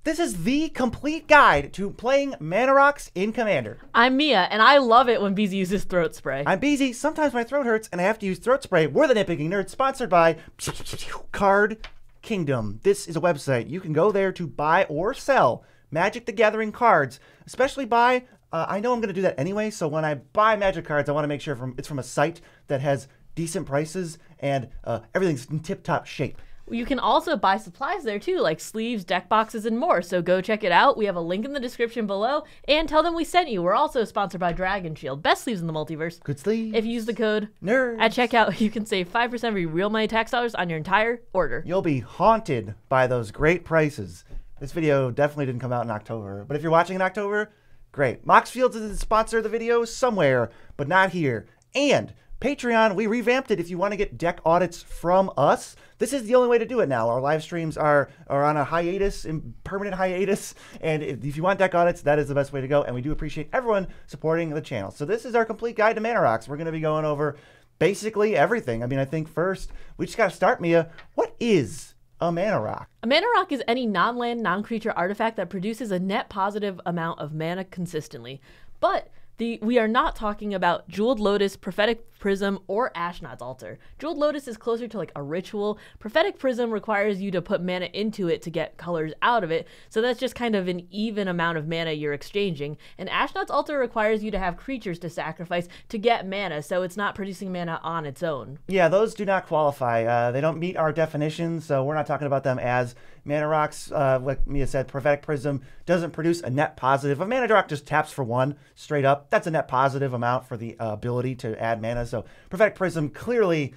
This is the complete guide to playing Mana Rocks in Commander. I'm Mia, and I love it when Beezy uses throat spray. I'm Beezy. Sometimes my throat hurts and I have to use throat spray. We're the Nitpicking Nerds, sponsored by Card Kingdom. This is a website. You can go there to buy or sell Magic the Gathering cards, especially buy. I know I'm going to do that anyway, so when I buy Magic cards, I want to make sure it's from a site that has decent prices and everything's in tip-top shape. You can also buy supplies there too, like sleeves, deck boxes, and more. So go check it out. We have a link in the description below, and tell them we sent you. We're also sponsored by Dragon Shield, best sleeves in the multiverse. Good sleeves. If you use the code NERDS at checkout, you can save 5% of your real money tax dollars on your entire order. You'll be haunted by those great prices. This video definitely didn't come out in October, but if you're watching in October, great. Mox Fields is the sponsor of the video somewhere, but not here. And Patreon, we revamped it. If you want to get deck audits from us, this is the only way to do it now. Our live streams are on a hiatus, permanent hiatus, and if you want deck audits, that is the best way to go, and we do appreciate everyone supporting the channel. So this is our complete guide to Mana Rocks. We're going to be going over basically everything. I mean, I think first, we just got to start, Mia. What is a Mana Rock? A Mana Rock is any non-land, non-creature artifact that produces a net positive amount of mana consistently. But we are not talking about Jeweled Lotus, Prophetic Prism, or Ashnod's Altar. Jeweled Lotus is closer to like a ritual. Prophetic Prism requires you to put mana into it to get colors out of it, so that's just kind of an even amount of mana you're exchanging. And Ashnod's Altar requires you to have creatures to sacrifice to get mana, so it's not producing mana on its own. Yeah, those do not qualify. They don't meet our definition, so we're not talking about them as Mana Rocks. Like Mia said, Prophetic Prism doesn't produce a net positive. A Mana Rock just taps for one straight up. That's a net positive amount for the ability to add mana. So Prophetic Prism, clearly,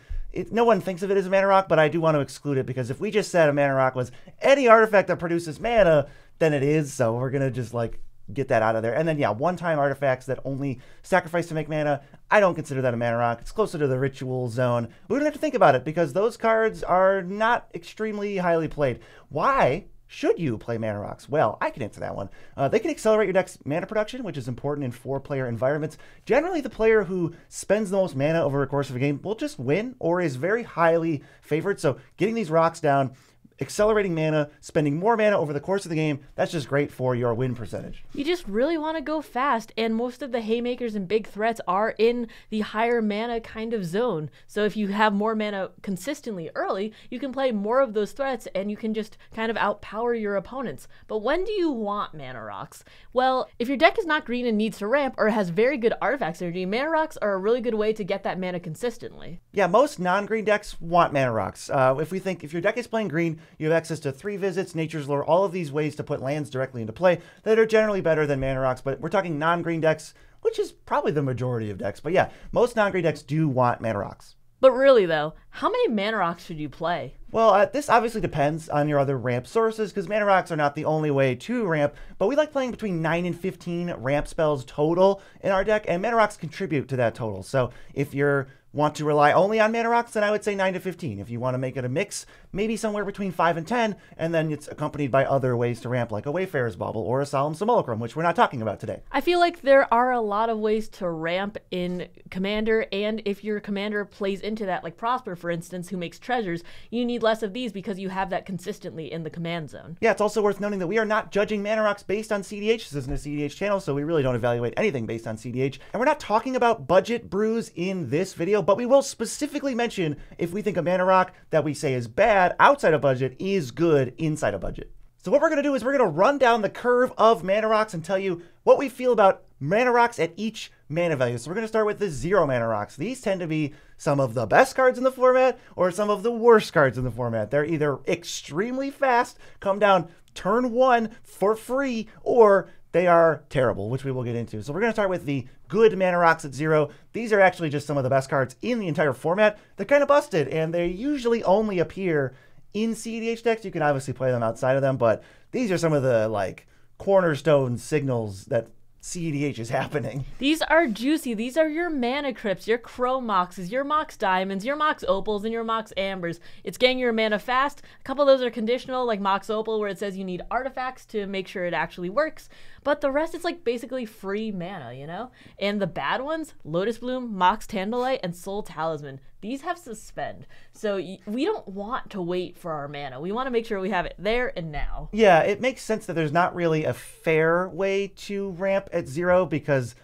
no one thinks of it as a Mana Rock, but I do want to exclude it because if we just said a Mana Rock was any artifact that produces mana, then it is. So we're going to just like get that out of there. And then, yeah, one-time artifacts that only sacrifice to make mana, I don't consider that a Mana Rock. It's closer to the ritual zone. We don't have to think about it because those cards are not extremely highly played. Why should you play Mana Rocks? Well, I can answer that one. They can accelerate your deck's mana production, which is important in 4-player environments. Generally, the player who spends the most mana over the course of a game will just win or is very highly favored. So getting these rocks down, accelerating mana, spending more mana over the course of the game, that's just great for your win percentage. You just really want to go fast, and most of the haymakers and big threats are in the higher mana kind of zone. So if you have more mana consistently early, you can play more of those threats and you can just kind of outpower your opponents. But when do you want Mana Rocks? Well, if your deck is not green and needs to ramp or has very good artifact synergy, Mana Rocks are a really good way to get that mana consistently. Yeah, most non-green decks want Mana Rocks. If your deck is playing green, you have access to 3 visits, Nature's Lore, all of these ways to put lands directly into play that are generally better than Mana Rocks, but we're talking non-green decks, which is probably the majority of decks. But yeah, most non-green decks do want Mana Rocks. But really though, how many Mana Rocks should you play? Well, this obviously depends on your other ramp sources, because Mana Rocks are not the only way to ramp, but we like playing between 9 and 15 ramp spells total in our deck, and Mana Rocks contribute to that total. So if you're want to rely only on Mana Rocks, then I would say 9 to 15. If you want to make it a mix, maybe somewhere between 5 and 10, and then it's accompanied by other ways to ramp, like a Wayfarer's Bauble or a Solemn Simulacrum, which we're not talking about today. I feel like there are a lot of ways to ramp in Commander, and if your Commander plays into that, like Prosper, for instance, who makes treasures, you need less of these because you have that consistently in the command zone. Yeah, it's also worth noting that we are not judging Mana Rocks based on CDH. This isn't a CDH channel, so we really don't evaluate anything based on CDH. And we're not talking about budget brews in this video, but we will specifically mention if we think a Mana Rock that we say is bad outside of budget is good inside of budget. So what we're going to do is we're going to run down the curve of Mana Rocks and tell you what we feel about Mana Rocks at each mana value. So we're going to start with the 0 Mana Rocks. These tend to be some of the best cards in the format or some of the worst cards in the format. They're either extremely fast, come down turn 1 for free, or they are terrible, which we will get into. So we're going to start with the good Mana Rocks at 0. These are actually just some of the best cards in the entire format. They're kind of busted, and they usually only appear in CEDH decks. You can obviously play them outside of them, but these are some of the like cornerstone signals that CEDH is happening. These are juicy. These are your Mana Crypts, your Crow Moxes, your Mox Diamonds, your Mox Opals, and your Mox Ambers. It's getting your mana fast. A couple of those are conditional, like Mox Opal, where it says you need artifacts to make sure it actually works. But the rest is like basically free mana, you know? And the bad ones, Lotus Bloom, Mox Tandalite, and Soul Talisman. these have suspend. So we don't want to wait for our mana. We want to make sure we have it there and now. Yeah, it makes sense that there's not really a fair way to ramp at 0 because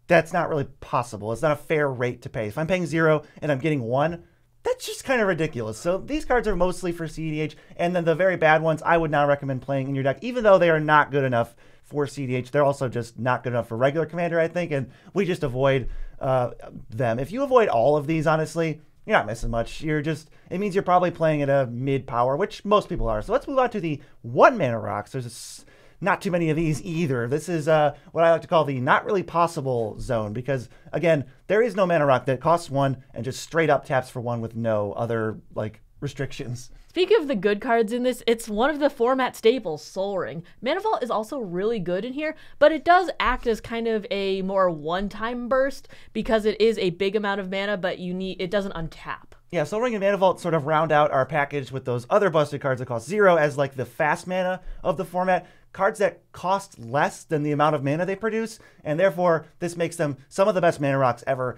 that's not really possible. It's not a fair rate to pay. If I'm paying 0 and I'm getting 1, that's just kind of ridiculous. So these cards are mostly for CDH, and then the very bad ones I would not recommend playing in your deck, even though they are not good enough for CDH. They're also just not good enough for regular Commander, I think, and we just avoid them. If you avoid all of these, honestly, you're not missing much. It means you're probably playing at a mid power, which most people are. So let's move on to the 1 mana rocks. There's not too many of these either. This is what I like to call the not really possible zone because, again, there is no mana rock that costs 1 and just straight up taps for 1 with no other restrictions. Speaking of the good cards in this, it's one of the format staples, Soul Ring. Mana Vault is also really good in here, but it does act as kind of a more one-time burst because it is a big amount of mana, but it doesn't untap. Yeah, Soul Ring and Mana Vault sort of round out our package with those other busted cards that cost 0 as the fast mana of the format. Cards that cost less than the amount of mana they produce, and therefore this makes them some of the best mana rocks ever.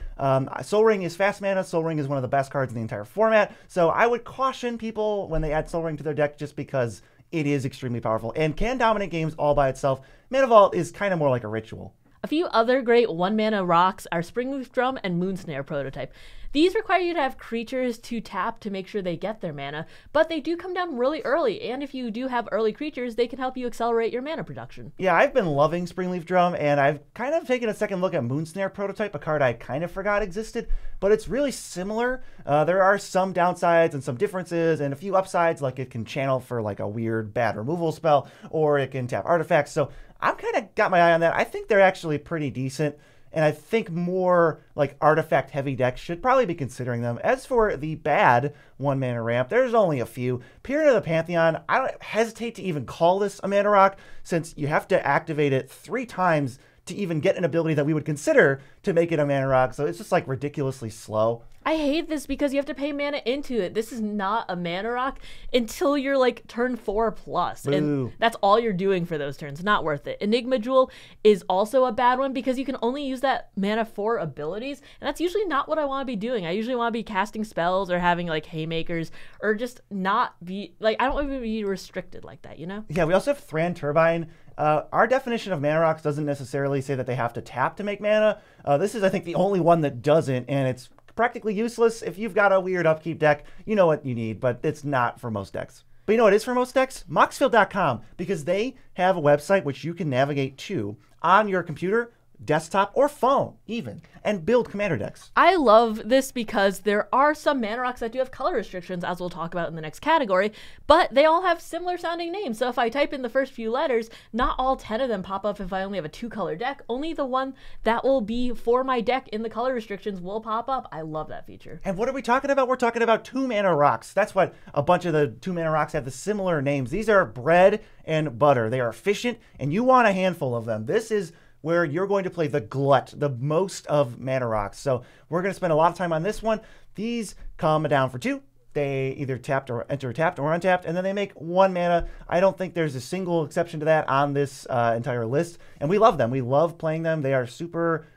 Soul Ring is fast mana. Soul Ring is one of the best cards in the entire format, so I would caution people when they add Soul Ring to their deck just because it is extremely powerful and can dominate games all by itself. Mana Vault is kind of more like a ritual. A few other great 1-mana rocks are Springleaf Drum and Moonsnare Prototype. These require you to have creatures to tap to make sure they get their mana, but they do come down really early, and if you do have early creatures, they can help you accelerate your mana production. Yeah, I've been loving Springleaf Drum, and I've kind of taken a second look at Moonsnare Prototype, a card I kind of forgot existed, but it's really similar. There are some downsides and some differences, and a few upsides, like it can channel for a weird bad removal spell, or it can tap artifacts, so I've kind of got my eye on that. I think they're actually pretty decent. And I think more artifact heavy decks should probably be considering them. As for the bad 1-mana ramp, there's only a few. Pyramid of the Pantheon, I don't hesitate to even call this a mana rock since you have to activate it 3 times to even get an ability that we would consider to make it a mana rock. So it's just ridiculously slow. I hate this because you have to pay mana into it. This is not a mana rock until you're turn 4+. Boo. And that's all you're doing for those turns. Not worth it. Enigma Jewel is also a bad one because you can only use that mana for abilities. And that's usually not what I want to be doing. I usually want to be casting spells or having haymakers or just not be I don't want to be restricted like that, you know? Yeah, we also have Thran Turbine. Our definition of mana rocks doesn't necessarily say that they have to tap to make mana. This is, I think, the only one that doesn't, and it's practically useless. If you've got a weird upkeep deck, you know what you need, but it's not for most decks. But you know what is for most decks? Moxfield.com, because they have a website which you can navigate to on your computer, desktop, or phone even, and build commander decks. I love this because there are some mana rocks that do have color restrictions, as we'll talk about in the next category, but they all have similar sounding names. So if I type in the first few letters, not all 10 of them pop up if I only have a 2-color deck. Only the one that will be for my deck in the color restrictions will pop up. I love that feature. And what are we talking about? We're talking about 2-mana rocks. That's what a bunch of the 2-mana rocks have, the similar names. These are bread and butter. They are efficient, and you want a handful of them. This is where you're going to play the glut, the most of mana rocks. So we're going to spend a lot of time on this one. These come down for 2. They either tapped or enter tapped or untapped, and then they make 1 mana. I don't think there's a single exception to that on this entire list, and we love them. We love playing them. They are super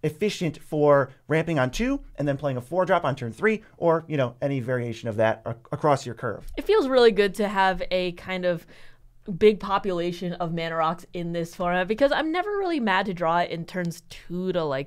efficient for ramping on 2 and then playing a 4-drop on turn 3, or any variation of that across your curve. It feels really good to have a kind of big population of mana rocks in this format because I'm never really mad to draw it in turns 2 to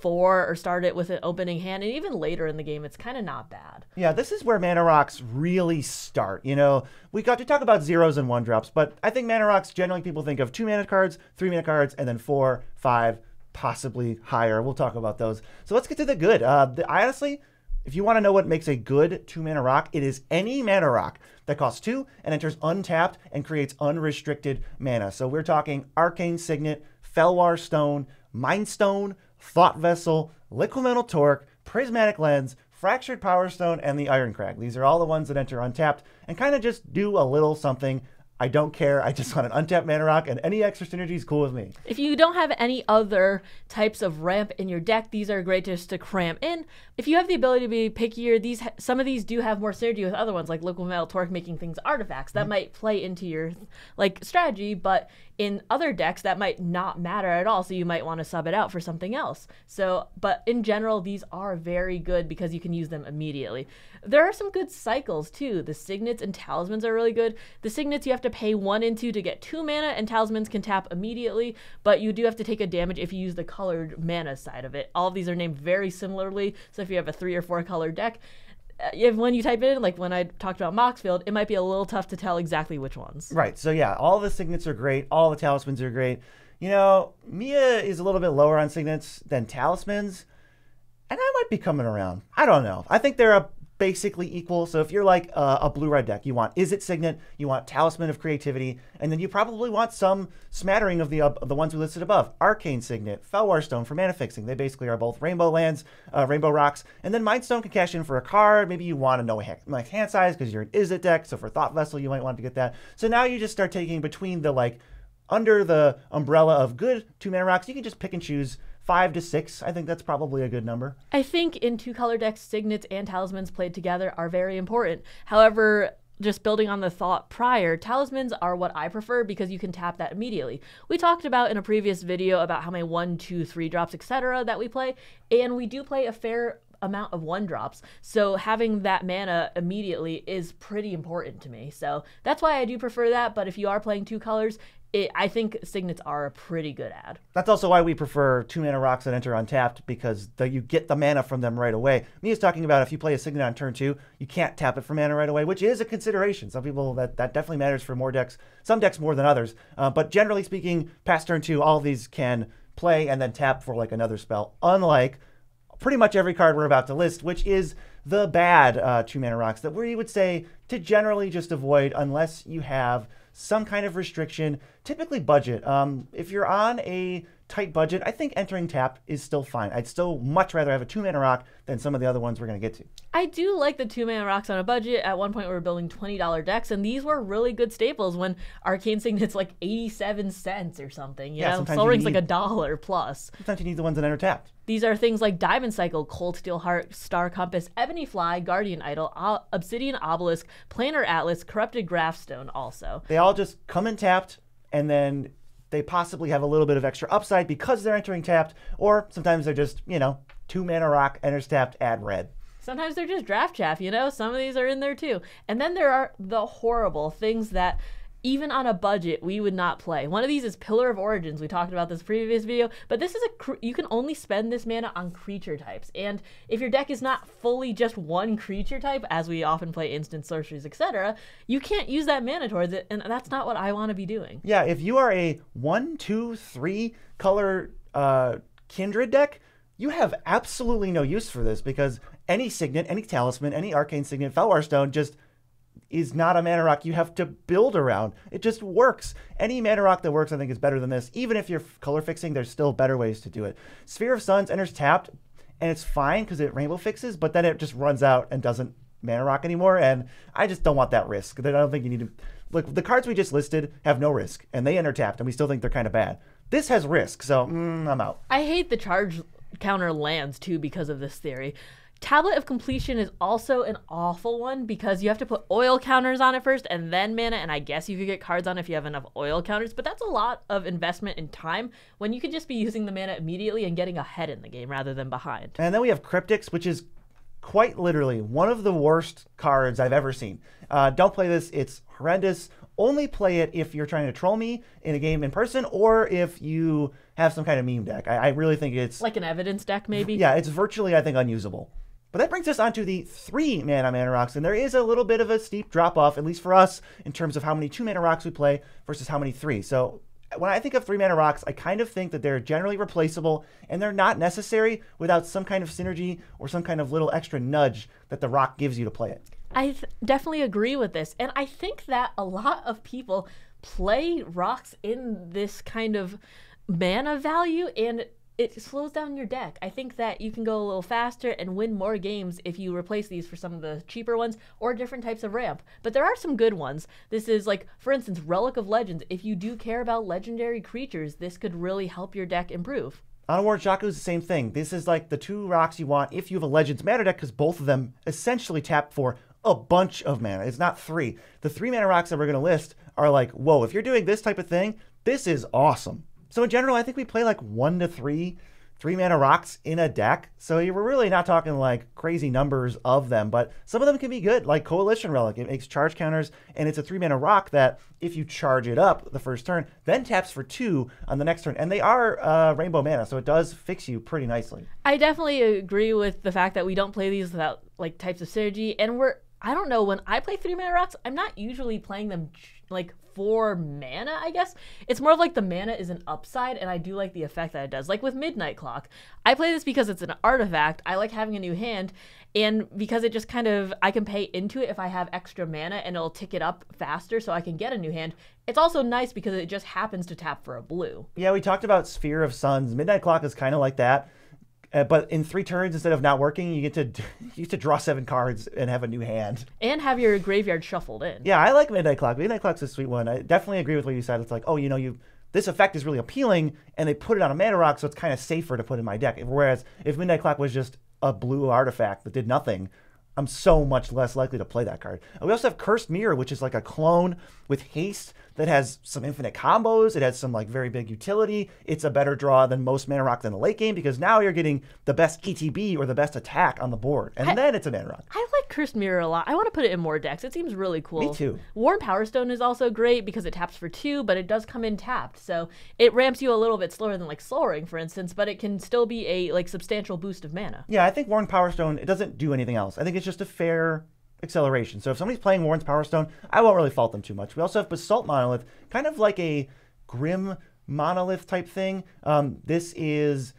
4 or start it with an opening hand, and even later in the game it's kind of not bad. Yeah, this is where mana rocks really start. We got to talk about 0s and 1-drops, but I think mana rocks, generally people think of 2-mana cards, 3-mana cards, and then 4, 5, possibly higher. We'll talk about those. So let's get to the good. Honestly, if you want to know what makes a good 2-mana rock, it is any mana rock that costs 2 and enters untapped and creates unrestricted mana. So we're talking Arcane Signet, Felwar Stone, Mind Stone, Thought Vessel, Liquimetal Torque, Prismatic Lens, Fractured Power Stone, and the Iron Crag. These are all the ones that enter untapped and kind of just do a little something I don't care. I just want an untapped mana rock, and any extra synergy is cool with me. If you don't have any other types of ramp in your deck, these are great just to cram in. If you have the ability to be pickier, some of these do have more synergy with other ones, like Liquid Metal Torque making things artifacts. That might play into your strategy, but in other decks that might not matter at all, so you might want to sub it out for something else. But in general, these are very good because you can use them immediately. There are some good cycles too. The Signets and Talismans are really good. The Signets you have to pay 1 into to get 2 mana, and Talismans can tap immediately, but you do have to take a damage if you use the colored mana side of it. All of these are named very similarly, so if you have a 3 or 4 color deck, when you type it in, like when I talked about Moxfield, it might be a little tough to tell exactly which ones. Right. So yeah, all the Signets are great. All the Talismans are great. You know, Mia is a little bit lower on Signets than Talismans, and I might be coming around. I don't know. I think they're basically equal. So if you're like a blue-red deck, you want Is It Signet, you want Talisman of Creativity, and then you probably want some smattering of the ones we listed above. Arcane Signet, Felwar Stone for mana fixing. They basically are both rainbow lands, rainbow rocks. And then Mind Stone can cash in for a card. Maybe you want to know like hand size because you're an Is It deck. So for Thought Vessel, you might want to get that. So now you just start taking between the under the umbrella of good 2-mana rocks, you can just pick and choose 5 to 6. I think that's probably a good number. I think in 2-color decks, Signets and Talismans played together are very important. However, just building on the thought prior, Talismans are what I prefer because you can tap that immediately. We talked about in a previous video about how many 1, 2, 3 drops, etc. that we play, and we do play a fair amount of 1 drops, so having that mana immediately is pretty important to me. So that's why I do prefer that, but if you are playing 2 colors, I think Signets are a pretty good add. That's also why we prefer 2-mana rocks that enter untapped, because you get the mana from them right away. Mia's talking about if you play a Signet on turn 2, you can't tap it for mana right away, which is a consideration. Some people, that definitely matters for more decks, some decks more than others. But generally speaking, past turn 2, all of these can play and then tap for another spell, unlike pretty much every card we're about to list, which is the bad 2-mana rocks that we would say to generally just avoid unless you have some kind of restriction, typically budget. If you're on a tight budget, I think entering tap is still fine. I'd still much rather have a 2-mana rock than some of the other ones we're going to get to. I do like the 2-mana rocks on a budget. At one point, we were building $20 decks, and these were really good staples when Arcane Signet's 87 cents or something. You know, Soul Ring's $1 plus. Sometimes you need the ones that enter tapped. These are things like Diamond Cycle, Cold Steel Heart, Star Compass, Ebony Fly, Guardian Idol, Obsidian Obelisk, Planar Atlas, Corrupted Graphstone also. They all just come in tapped, and then they possibly have a little bit of extra upside because they're entering tapped, or sometimes they're just, 2-mana rock, enters tapped, add red. Sometimes they're just draft chaff, some of these are in there too. And then there are the horrible things that even on a budget, we would not play. One of these is Pillar of Origins. We talked about this previous video, but this is you can only spend this mana on creature types. And if your deck is not fully just one creature type, as we often play instant sorceries, etc., you can't use that mana towards it, and that's not what I want to be doing. Yeah, if you are a 1, 2, 3 color Kindred deck, you have absolutely no use for this because any Signet, any Talisman, any Arcane Signet, Felwar Stone just is not a mana rock you have to build around. It just works. Any mana rock that works, I think, is better than this. Even if you're color fixing, there's still better ways to do it. Sphere of Suns enters tapped, and it's fine because it rainbow fixes, but then it just runs out and doesn't mana rock anymore, and I just don't want that risk. I don't think you need to... Look, the cards we just listed have no risk, and they enter tapped, and we still think they're kind of bad. This has risk, so I'm out. I hate the charge counter lands, too, because of this theory. Tablet of Completion is also an awful one because you have to put oil counters on it first and then mana, and I guess you could get cards on if you have enough oil counters, but that's a lot of investment in time when you could just be using the mana immediately and getting ahead in the game rather than behind. And then we have Cryptics, which is quite literally one of the worst cards I've ever seen. Don't play this. It's horrendous. Only play it if you're trying to troll me in a game in person or if you have some kind of meme deck. I really think it's... like an evidence deck, maybe? Yeah, it's virtually, I think, unusable. But that brings us on to the 3-mana rocks, and there is a little bit of a steep drop-off, at least for us, in terms of how many 2-mana rocks we play versus how many 3. So when I think of 3-mana rocks, I kind of think that they're generally replaceable, and they're not necessary without some kind of synergy or some kind of little extra nudge that the rock gives you to play it. I definitely agree with this, and I think that a lot of people play rocks in this kind of mana value, and it slows down your deck. I think that you can go a little faster and win more games if you replace these for some of the cheaper ones or different types of ramp. But there are some good ones. This is like, for instance, Relic of Legends. If you do care about legendary creatures, this could really help your deck improve. Onward Shaku is the same thing. This is like the 2 rocks you want if you have a Legends mana deck, because both of them essentially tap for a bunch of mana. It's not 3. The 3 mana rocks that we're going to list are like, whoa, if you're doing this type of thing, this is awesome. So in general, I think we play like 1 to 3 mana rocks in a deck. So we're really not talking like crazy numbers of them, but some of them can be good, like Coalition Relic. It makes charge counters, and it's a 3 mana rock that if you charge it up the first turn, then taps for 2 on the next turn. And they are rainbow mana, so it does fix you pretty nicely. I definitely agree with the fact that we don't play these without like types of synergy. And I don't know, when I play 3 mana rocks, I'm not usually playing them like for mana, I guess. It's more of like the mana is an upside, and I do like the effect that it does. Like with Midnight Clock, I play this because it's an artifact. I like having a new hand, and because it just kind of, I can pay into it if I have extra mana, and it'll tick it up faster so I can get a new hand. It's also nice because it just happens to tap for a blue. Yeah, we talked about Sphere of Suns. Midnight Clock is kind of like that. But in 3 turns, instead of not working, you get to draw 7 cards and have a new hand. And have your graveyard shuffled in. Yeah, I like Midnight Clock. Midnight Clock's a sweet one. I definitely agree with what you said. It's like, oh, this effect is really appealing, and they put it on a mana rock, so it's kind of safer to put in my deck. Whereas if Midnight Clock was just a blue artifact that did nothing, I'm so much less likely to play that card. And we also have Cursed Mirror, which is like a clone with haste that has some infinite combos. It has some like very big utility. It's a better draw than most mana rock in the late game, because now you're getting the best ETB or the best attack on the board. And then it's a mana rock. I like Cursed Mirror a lot. I want to put it in more decks. It seems really cool. Me too. Worn Power Stone is also great because it taps for 2, but it does come in tapped. So it ramps you a little bit slower than like Soul Ring, for instance, but it can still be a like substantial boost of mana. Yeah, I think Worn Power Stone, it doesn't do anything else. I think it's just a fair acceleration. So if somebody's playing Warren's Power Stone, I won't really fault them too much. We also have Basalt Monolith, kind of like a Grim Monolith type thing. This is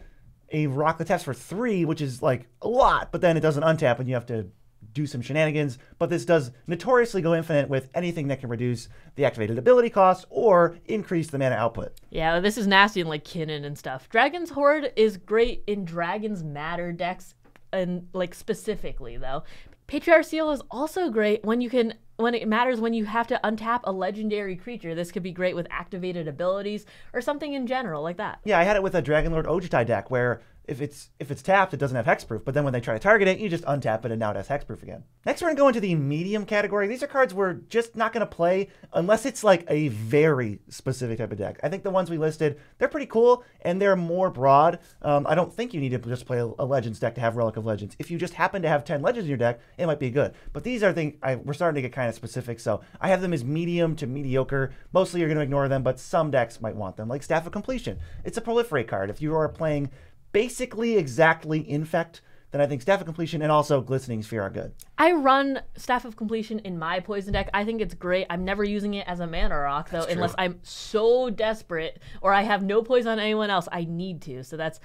a rock that taps for 3, which is like a lot, but then it doesn't untap and you have to do some shenanigans. But this does notoriously go infinite with anything that can reduce the activated ability cost or increase the mana output. Yeah, this is nasty in like Kinnan and stuff. Dragon's Horde is great in Dragon's Matter decks, and like specifically though. Patriarch Seal is also great when it matters, when you have to untap a legendary creature. This could be great with activated abilities or something in general like that. Yeah, I had it with a Dragonlord Ojutai deck where if it's tapped, it doesn't have hexproof, but then when they try to target it, you just untap it and now it has hexproof again. Next, we're going to go into the medium category. These are cards we're just not going to play unless it's like a very specific type of deck. I think the ones we listed, they're pretty cool and they're more broad. I don't think you need to just play a Legends deck to have Relic of Legends. If you just happen to have 10 Legends in your deck, it might be good. But these are things, we're starting to get kind of specific, so I have them as medium to mediocre. Mostly you're going to ignore them, but some decks might want them, like Staff of Completion. It's a proliferate card. If you are playing basically exactly Infect, then I think Staff of Completion and also Glistening Sphere are good. I run Staff of Completion in my poison deck. I think it's great. I'm never using it as a mana rock, though, unless I'm so desperate or I have no poison on anyone else. I need to, so that's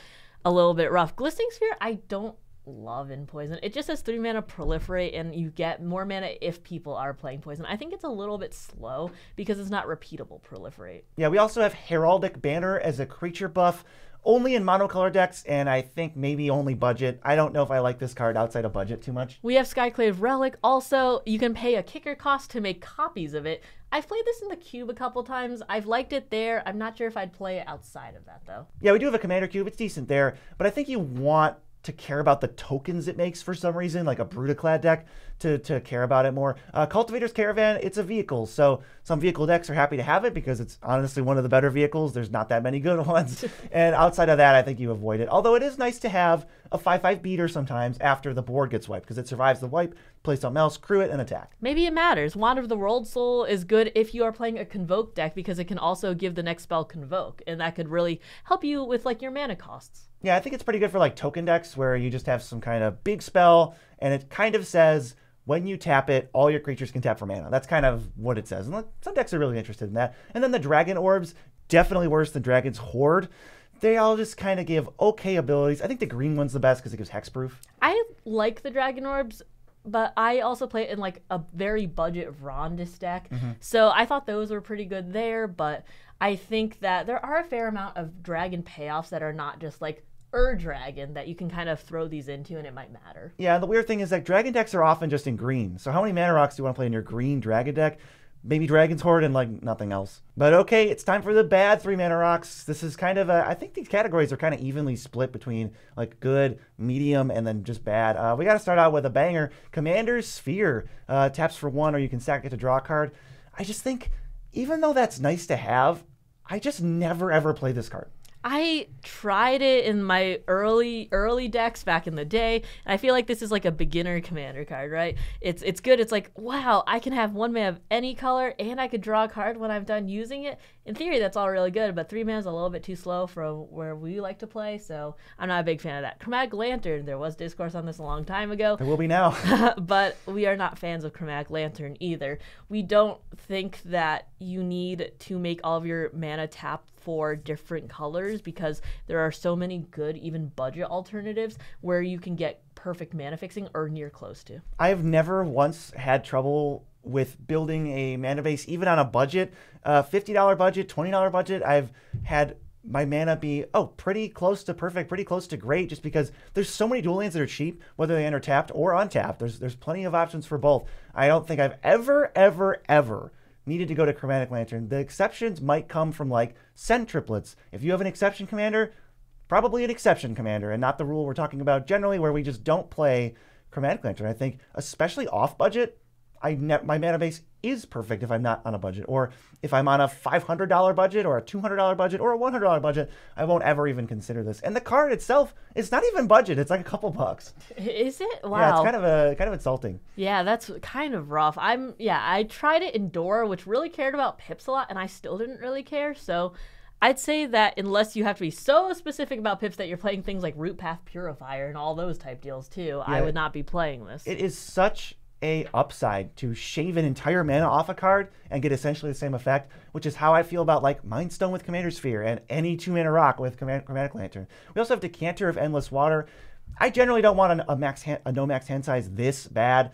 a little bit rough. Glistening Sphere, I don't love in poison. It just has 3 mana proliferate, and you get more mana if people are playing poison. I think it's a little bit slow because it's not repeatable proliferate. Yeah, we also have Heraldic Banner as a creature buff. Only in monocolor decks, and I think maybe only budget. I don't know if I like this card outside of budget too much. We have Skyclave Relic. Also, you can pay a kicker cost to make copies of it. I've played this in the cube a couple times. I've liked it there. I'm not sure if I'd play it outside of that, though. Yeah, we do have a Commander cube. It's decent there, but I think you want to care about the tokens it makes for some reason, like a Brutaclad deck, to care about it more. Cultivator's Caravan, it's a vehicle, so some vehicle decks are happy to have it because it's honestly one of the better vehicles. There's not that many good ones. And outside of that, I think you avoid it. Although it is nice to have a 5/5 beater sometimes after the board gets wiped because it survives the wipe, play something else, crew it, and attack. Maybe it matters. Wand of the World Soul is good if you are playing a Convoke deck because it can also give the next spell Convoke, and that could really help you with like your mana costs. Yeah, I think it's pretty good for like token decks where you just have some kind of big spell and it kind of says when you tap it, all your creatures can tap for mana. That's kind of what it says. And some decks are really interested in that. And then the Dragon Orbs, definitely worse than Dragon's Horde. They all just kind of give okay abilities. I think the green one's the best because it gives hexproof. I like the Dragon Orbs, but I also play it in like a very budget Rondis deck. So I thought those were pretty good there, but I think that there are a fair amount of dragon payoffs that are not just like dragon that you can kind of throw these into and it might matter. Yeah, and the weird thing is that dragon decks are often just in green. So how many mana rocks do you want to play in your green dragon deck? Maybe Dragon's Horde and like nothing else. But okay, it's time for the bad 3 mana rocks. This is kind of I think these categories are kind of evenly split between like good, medium, and then just bad. We got to start out with a banger. Commander's Sphere. Taps for 1 or you can sack it to draw a card. I just think, even though that's nice to have, I just never ever play this card. I tried it in my early decks back in the day, and I feel like this is like a beginner commander card, right? It's good. It's like, wow, I can have 1 mana of any color, and I could draw a card when I'm done using it. In theory, that's all really good, but 3 mana is a little bit too slow for where we like to play, so I'm not a big fan of that. Chromatic Lantern, there was discourse on this a long time ago. There will be now. But we are not fans of Chromatic Lantern either. We don't think that you need to make all of your mana tap for different colors because there are so many good, even budget alternatives where you can get perfect mana fixing or near close to. I have never once had trouble with building a mana base, even on a budget, $50 budget, $20 budget. I've had my mana be, pretty close to perfect, pretty close to great, just because there's so many dual lands that are cheap, whether they enter tapped or untapped. There's plenty of options for both. I don't think I've ever needed to go to Chromatic Lantern. The exceptions might come from like Send triplets. If you have an exception commander, probably an exception commander and not the rule we're talking about generally where we just don't play Chromatic Lantern. I think especially off budget, my mana base is perfect if I'm not on a budget. Or if I'm on a $500 budget or a $200 budget or a $100 budget, I won't ever even consider this. And the card itself, it's not even budget. It's like a couple bucks. Is it? Wow. Yeah, it's kind of insulting. Yeah, that's kind of rough. I tried it indoor, which really cared about pips a lot, and I still didn't really care. So I'd say that unless you have to be so specific about pips that you're playing things like Root Path Purifier and all those type deals too, I would not be playing this. It is such a upside to shave an entire mana off a card and get essentially the same effect, which is how I feel about like Mind Stone with Commander Sphere and any 2 mana rock with Chromatic Lantern. We also have Decanter of Endless Water. I generally don't want a no max hand size this bad.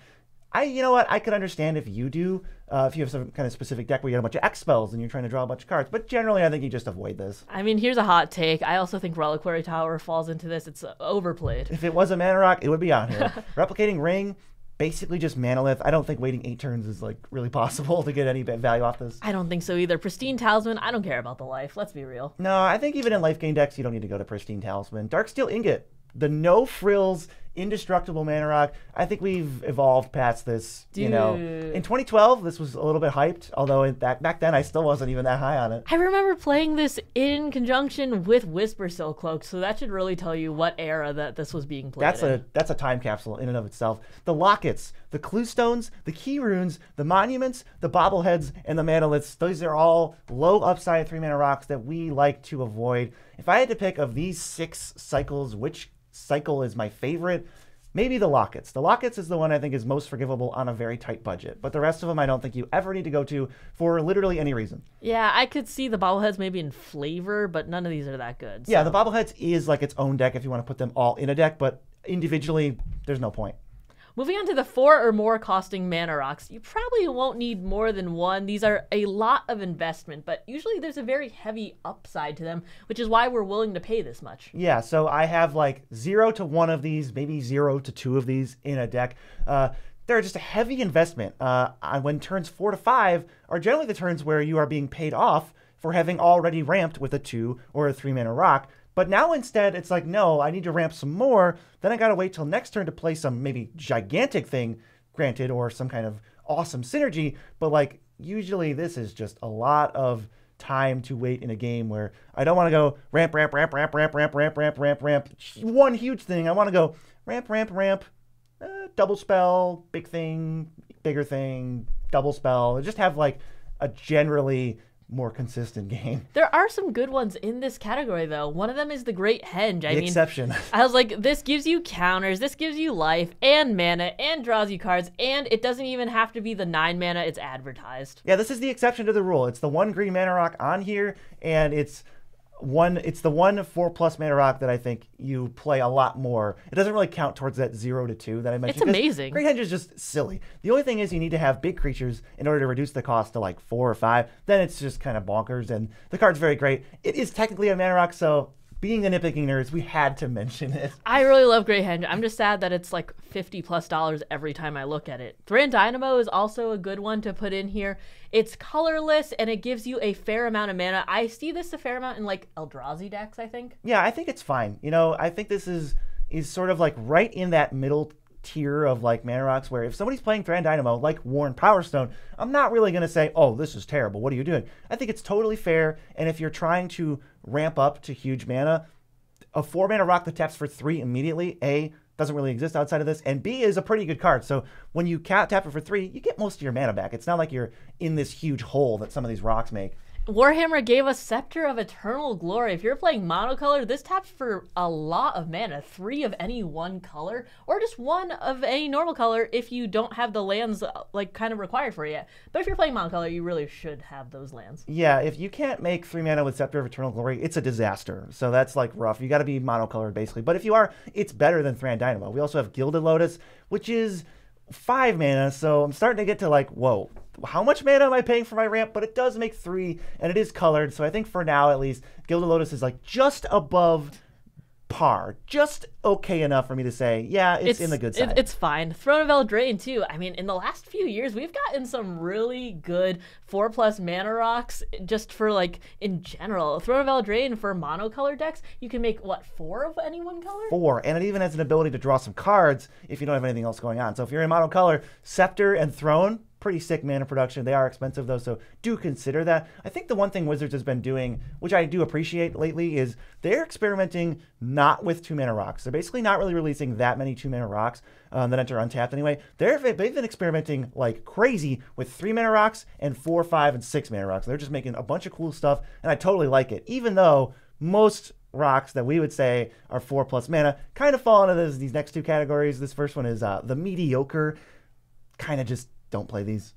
You know what? I could understand if you do, if you have some kind of specific deck where you got a bunch of X spells and you're trying to draw a bunch of cards. But generally, I think you just avoid this. I mean, here's a hot take. I also think Reliquary Tower falls into this. It's overplayed. If it was a mana rock, it would be on here. Replicating Ring, basically just Manolith. I don't think waiting 8 turns is like really possible to get any value off this. I don't think so either. Pristine Talisman, I don't care about the life. Let's be real. No, I think even in life gain decks, you don't need to go to Pristine Talisman. Darksteel Ingot, the no frills, indestructible mana rock. I think we've evolved past this. Dude. You know, in 2012, this was a little bit hyped. Although back then, I still wasn't even that high on it. I remember playing this in conjunction with Whisper Silk Cloak, so that should really tell you what era that this was being played. That's a time capsule in and of itself. The lockets, the clue stones, the key runes, the monuments, the bobbleheads, and the manoliths. Those are all low upside 3 mana rocks that we like to avoid. If I had to pick of these 6 cycles, which cycle is my favorite, maybe the lockets. The lockets is the one I think is most forgivable on a very tight budget, but the rest of them I don't think you ever need to go to for literally any reason. Yeah, I could see the bobbleheads maybe in flavor, but none of these are that good. Yeah, the bobbleheads is like its own deck if you want to put them all in a deck, but individually there's no point. Moving on to the 4 or more costing mana rocks, you probably won't need more than 1. These are a lot of investment, but usually there's a very heavy upside to them, which is why we're willing to pay this much. Yeah, so I have like 0 to 1 of these, maybe 0 to 2 of these in a deck. They're just a heavy investment. When turns 4 to 5 are generally the turns where you are being paid off for having already ramped with a 2 or a 3 mana rock. But now instead, it's like, no, I need to ramp some more. Then I got to wait till next turn to play some maybe gigantic thing, granted, or some kind of awesome synergy. But like, usually this is just a lot of time to wait in a game where I don't want to go ramp. One huge thing. I want to go ramp, double spell, big thing, bigger thing, double spell. Just have like a generally more consistent game. There are some good ones in this category, though. One of them is the Great Henge. I mean, exception. I was like, this gives you counters, this gives you life and mana and draws you cards, and it doesn't even have to be the 9 mana it's advertised. Yeah, this is the exception to the rule. It's the 1 green mana rock on here, and it's the 1 4+ mana rock that I think you play a lot more. It doesn't really count towards that 0 to 2 that I mentioned. It's amazing. Great Henge is just silly. The only thing is you need to have big creatures in order to reduce the cost to like 4 or 5. Then it's just kind of bonkers, and the card's very great. It is technically a mana rock, so being the nitpicking nerds, we had to mention it. I really love Gray Henge. I'm just sad that it's like $50+ every time I look at it. Thran Dynamo is also a good one to put in here. It's colorless and it gives you a fair amount of mana. I see this a fair amount in like Eldrazi decks, I think. Yeah, I think it's fine. I think this is sort of like right in that middle tier of like mana rocks where if somebody's playing Thran Dynamo like Worn Power Stone, I'm not really going to say, oh, this is terrible, what are you doing? I think it's totally fair, and if you're trying to ramp up to huge mana, a 4-mana rock that taps for 3 immediately, A, doesn't really exist outside of this, and B is a pretty good card. So when you tap it for 3, you get most of your mana back. It's not like you're in this huge hole that some of these rocks make. Warhammer gave us Scepter of Eternal Glory. If you're playing monocolor, this taps for a lot of mana, 3 of any one color, or just 1 of any normal color if you don't have the lands like kind of required for it yet. But if you're playing monocolor, you really should have those lands. Yeah, if you can't make 3 mana with Scepter of Eternal Glory, it's a disaster. So that's like rough. You got to be monocolored basically. But if you are, it's better than Thran Dynamo. We also have Gilded Lotus, which is 5 mana, so I'm starting to get to like, whoa, how much mana am I paying for my ramp? But it does make 3, and it is colored, so I think for now at least, Gilded Lotus is like just above par, just okay enough for me to say, yeah, it's in the good side. It's fine. Throne of Eldraine too. I mean, in the last few years, we've gotten some really good 4+ mana rocks just for like in general. Throne of Eldraine for monocolor decks, you can make what, 4 of any one color? 4, and it even has an ability to draw some cards if you don't have anything else going on. So if you're in monocolor, Scepter and Throne, pretty sick mana production. They are expensive though, so do consider that. I think the one thing Wizards has been doing, which I do appreciate lately, is they're experimenting not with 2-mana rocks. They're basically not really releasing that many 2-mana rocks that enter untapped anyway. They've been experimenting like crazy with 3-mana rocks and 4, 5, and 6-mana rocks. They're just making a bunch of cool stuff, and I totally like it, even though most rocks that we would say are 4+ mana kind of fall into these next 2 categories. This first one is the mediocre, kind of just don't play these.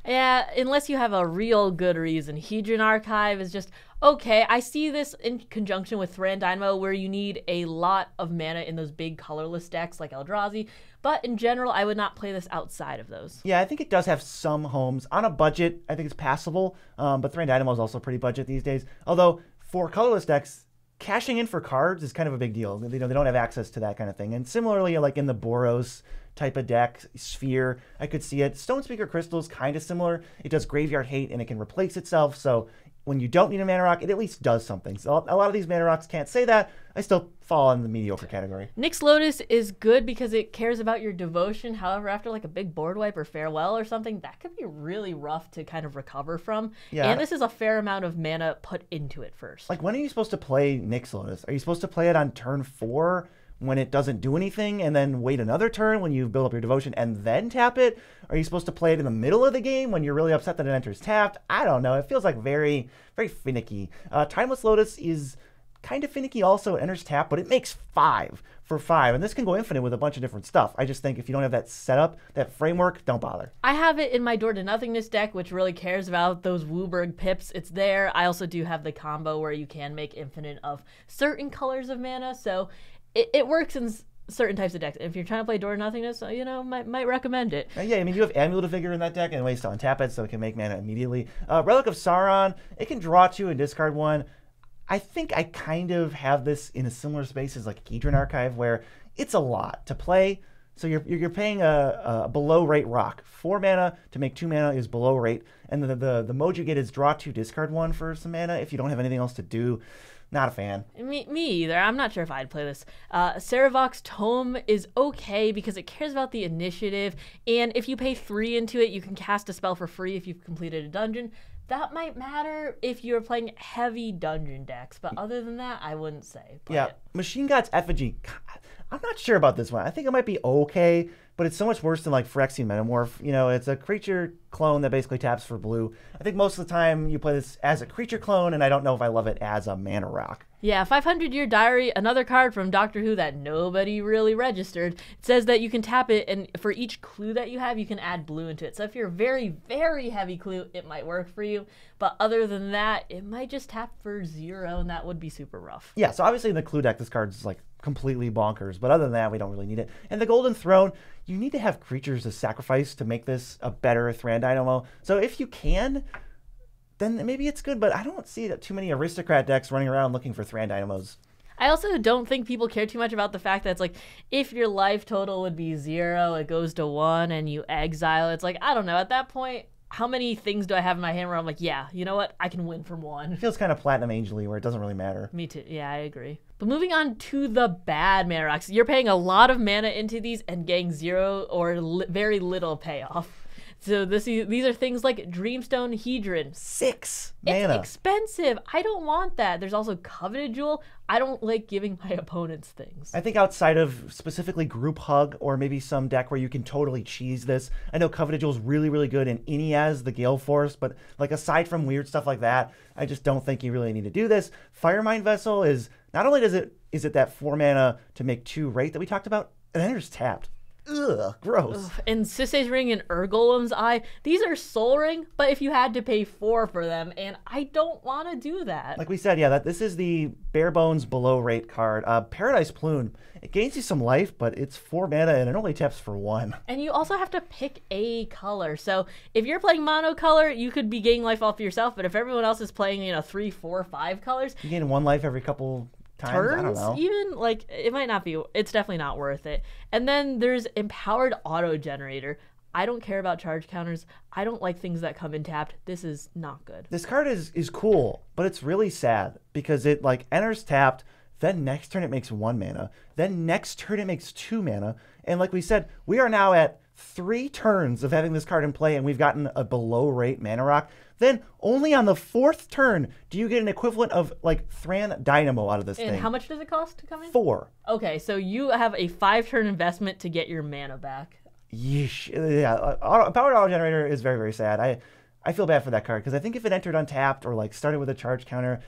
Yeah, unless you have a real good reason. Hedron Archive is just okay. I see this in conjunction with Thran Dynamo where you need a lot of mana in those big colorless decks like Eldrazi, but in general, I would not play this outside of those. Yeah, I think it does have some homes. On a budget, I think it's passable, but Thran Dynamo is also pretty budget these days. Although, for colorless decks, cashing in for cards is kind of a big deal. They don't have access to that kind of thing. And similarly, like in the Boros type of deck, Sphere, I could see it. Stonespeaker Crystal is kind of similar. It does Graveyard Hate, and it can replace itself. So when you don't need a mana rock, it at least does something. So a lot of these mana rocks can't say that. I still fall in the mediocre category. Nyx Lotus is good because it cares about your devotion. However, after like a big board wipe or farewell or something, that could be really rough to kind of recover from. Yeah. And this is a fair amount of mana put into it first. Like, when are you supposed to play Nyx Lotus? Are you supposed to play it on turn 4 when it doesn't do anything, and then wait another turn when you build up your devotion and then tap it? Are you supposed to play it in the middle of the game when you're really upset that it enters tapped? I don't know. It feels like very, very finicky. Timeless Lotus is kind of finicky also. It enters tap, but it makes 5 for 5. And this can go infinite with a bunch of different stuff. I just think if you don't have that setup, that framework, don't bother. I have it in my Door to Nothingness deck, which really cares about those Wooburg pips. It's there. I also do have the combo where you can make infinite of certain colors of mana. So it works in certain types of decks. If you're trying to play Door to Nothingness, might recommend it. Yeah, I mean, you have Amulet of Vigor in that deck and ways to untap it so it can make mana immediately. Relic of Sauron, it can draw 2 and discard 1. I think I kind of have this in a similar space as like Hedron Archive, where it's a lot to play. So you're paying a below rate rock. 4 mana to make 2 mana is below rate. And the mode you get is draw 2, discard 1 for some mana if you don't have anything else to do. Not a fan. Me either. I'm not sure if I'd play this. Saravox Tome is okay because it cares about the initiative, and if you pay 3 into it, you can cast a spell for free if you've completed a dungeon. That might matter if you're playing heavy dungeon decks, but other than that, I wouldn't say play it. Machine God's Effigy. I'm not sure about this one. I think it might be okay, but it's so much worse than like Phyrexian Metamorph. It's a creature clone that basically taps for blue. I think most of the time you play this as a creature clone, and I don't know if I love it as a mana rock. Yeah, 500 Year Diary, another card from Doctor Who that nobody really registered. It says that you can tap it, and for each clue that you have, you can add blue into it. So if you're very, very heavy clue, it might work for you. But other than that, it might just tap for 0, and that would be super rough. Yeah, so obviously in the clue deck, this card is like completely bonkers. But other than that, we don't really need it. And the Golden Throne, you need to have creatures to sacrifice to make this a better Thran Dynamo. So if you can, then maybe it's good, but I don't see that too many Aristocrat decks running around looking for Thran Dynamos. I also don't think people care too much about the fact that it's like, if your life total would be 0, it goes to 1 and you exile. It's like, I don't know. At that point, how many things do I have in my hand where I'm like, yeah, you know what? I can win from 1. It feels kind of Platinum Angel-y where it doesn't really matter. Me too. Yeah, I agree. But moving on to the bad mana rocks. You're paying a lot of mana into these and getting 0 or very little payoff. So these are things like Dreamstone Hedron. 6 mana. It's expensive. I don't want that. There's also Coveted Jewel. I don't like giving my opponents things. I think outside of specifically Group Hug or maybe some deck where you can totally cheese this, I know Coveted Jewel is really, really good in Iniaz, the Gale Force, but like aside from weird stuff like that, I just don't think you really need to do this. Firemind Vessel is, not only is it that 4 mana to make 2 rate that we talked about, and then it's tapped. Ugh, gross. Ugh. And Sisay's Ring and Urgolem's Eye, these are Soul Ring, but if you had to pay 4 for them, and I don't want to do that. Like we said, yeah, this is the bare bones below rate card. Paradise Plume, it gains you some life, but it's 4 mana and it only taps for 1. And you also have to pick a color. So if you're playing monocolor, you could be gaining life off yourself, but if everyone else is playing, 3, 4, 5 colors, You gain 1 life every couple times? I don't know. Even, like, it might not be, it's definitely not worth it. And then there's Empowered Auto Generator. I don't care about charge counters. I don't like things that come in tapped. This is not good. This card is cool, but it's really sad because it like enters tapped, then next turn it makes 1 mana, then next turn it makes 2 mana, and like we said, we are now at 3 turns of having this card in play and we've gotten a below rate mana rock. Then only on the 4th turn do you get an equivalent of like Thran Dynamo out of this thing. And how much does it cost to come in? 4. Okay, so you have a 5-turn investment to get your mana back. Yeesh. Yeah, Powered Auto Generator is very, very sad. I feel bad for that card because I think if it entered untapped or like started with a charge counter,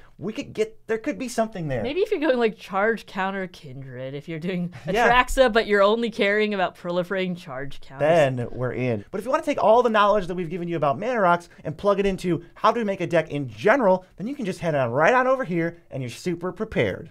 there could be something there. Maybe if you're going like charge counter Kindred, if you're doing Atraxa, but you're only caring about proliferating charge counters. Then we're in. But if you want to take all the knowledge that we've given you about mana rocks and plug it into how to make a deck in general, then you can just head on right on over here and you're super prepared.